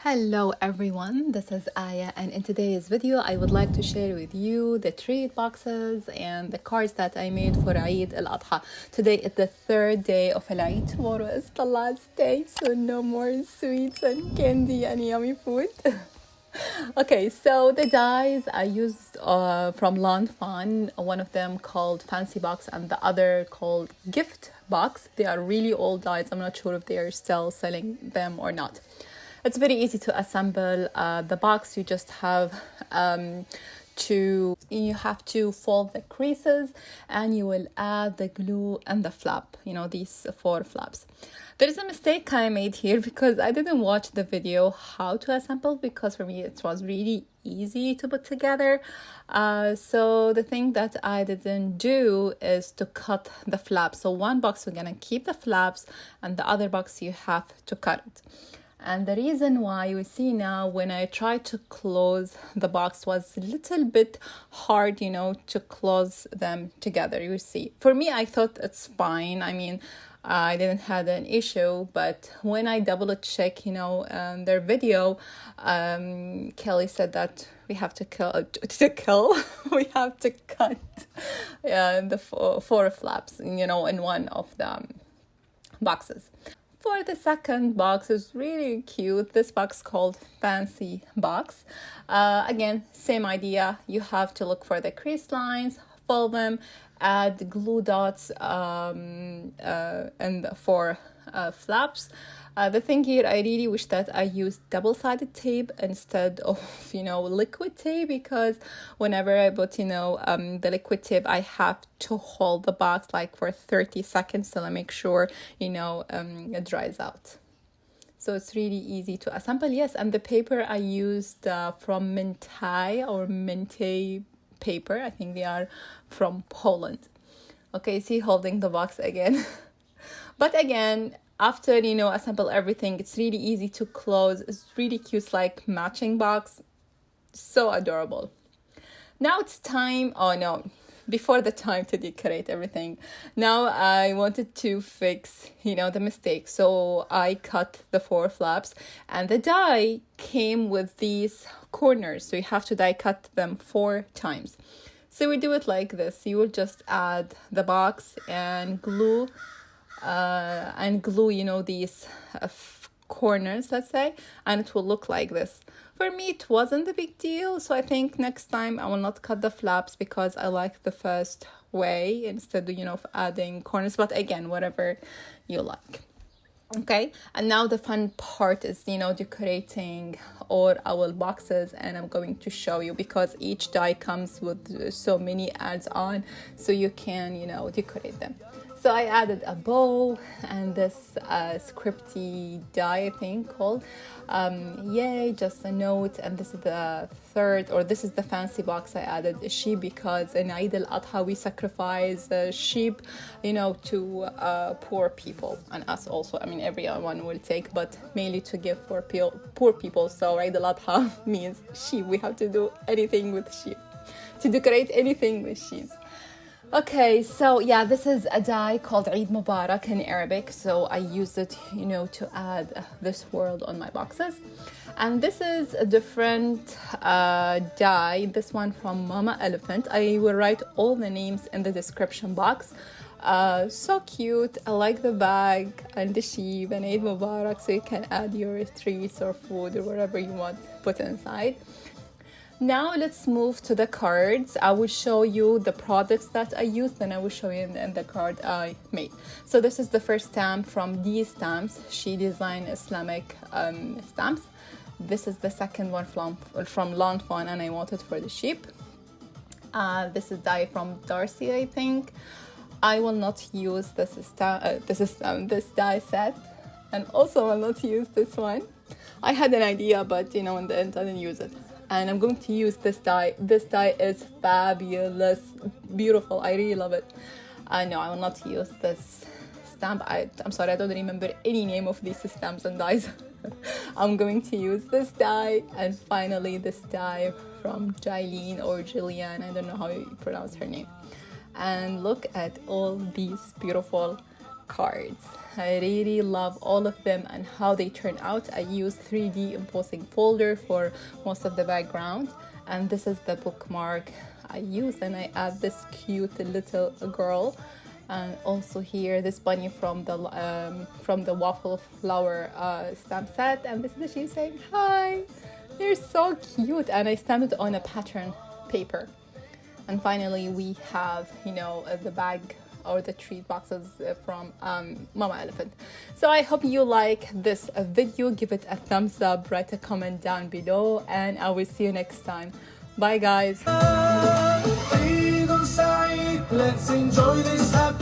Hello everyone, this is Aya, and in today's video I would like to share with you the treat boxes and the cards that I made for Eid al-adha. Today is the third day of Eid. Tomorrow is the last day, so no more sweets and candy and yummy food. Okay, so the dies I used from fawn, one of them called Fancy Box and the other called Gift Box. They are really old dies. I'm not sure if they are still selling them or not. It's very easy to assemble the box. You just have to fold the creases and you will add the glue and the flap, these 4 flaps. There is a mistake I made here because I didn't watch the video how to assemble, because for me it was really easy to put together. So the thing that I didn't do is to cut the flaps. So one box we're gonna keep the flaps and the other box you have to cut it. And the reason why you see now, when I tried to close the box, was a little bit hard, to close them together. You see, for me, I thought it's fine. I mean, I didn't have an issue, but when I double check, their video, Kelly said that we have to we have to cut the 4 flaps, in one of the boxes. For the second box is really cute. This box called Fancy Box. Again, same idea. You have to look for the crease lines, fold them, add glue dots and 4 flaps. The thing here, I really wish that I used double-sided tape instead of, liquid tape, because whenever I put, the liquid tape, I have to hold the box like for 30 seconds till I make sure, it dries out. So it's really easy to assemble. Yes, and the paper I used from Mintay Paper. I think they are from Poland. Okay, see, holding the box again. But again, after, assemble everything, it's really easy to close. It's really cute, like matching box. So adorable. Now it's time, before the time to decorate everything. Now I wanted to fix, the mistake. So I cut the 4 flaps and the die came with these corners. So you have to die cut them 4 times. So we do it like this. You will just add the box and glue, these corners, let's say, and it will look like this. For me, it wasn't a big deal, so I think next time I will not cut the flaps because I like the first way instead of adding corners. But again, whatever you like. Okay, and now the fun part is, decorating all our boxes, and I'm going to show you because each die comes with so many adds on, so you can, decorate them. So I added a bow and this scripty die, I think, called yay, just a note. And this is the this is the fancy box. I added a sheep because in Eid al-adha we sacrifice sheep, to poor people, and us also. I mean, everyone will take, but mainly to give for poor people. So Eid al-adha means sheep. We have to do anything with sheep, to decorate anything with sheep. Okay, so yeah, this is a die called Eid Mubarak in Arabic. So I used it, to add this word on my boxes. And this is a different die. This one from Mama Elephant. I will write all the names in the description box. So cute. I like the bag and the sheep and Eid Mubarak. So you can add your treats or food or whatever you want to put inside. Now let's move to the cards. I will show you the products that I used, and I will show you in the card I made. So this is the first stamp from these stamps. She designed Islamic stamps. This is the second one from Lawn Fawn, and I wanted for the sheep. This is die from Darcy, I think. I will not use this die set, and also I will not use this one. I had an idea, but in the end I didn't use it. And I'm going to use this die. This die is fabulous, beautiful. I really love it. No, I will not use this stamp. I'm sorry, I don't remember any name of these stamps and dies. I'm going to use this die. And finally, this die from Jillian or Jillian. I don't know how you pronounce her name. And look at all these beautiful cards. I really love all of them and how they turn out. I use 3D embossing folder for most of the background, and this is the bookmark I use, and I add this cute little girl, and also here this bunny from the waffle flower stamp set, and this is she saying hi. They're so cute, and I stamped it on a pattern paper. And finally we have, the bag or the treat boxes from Mama Elephant. So I hope you like this video. Give it a thumbs up, write a comment down below, and I will see you next time. Bye guys. Let's enjoy this happy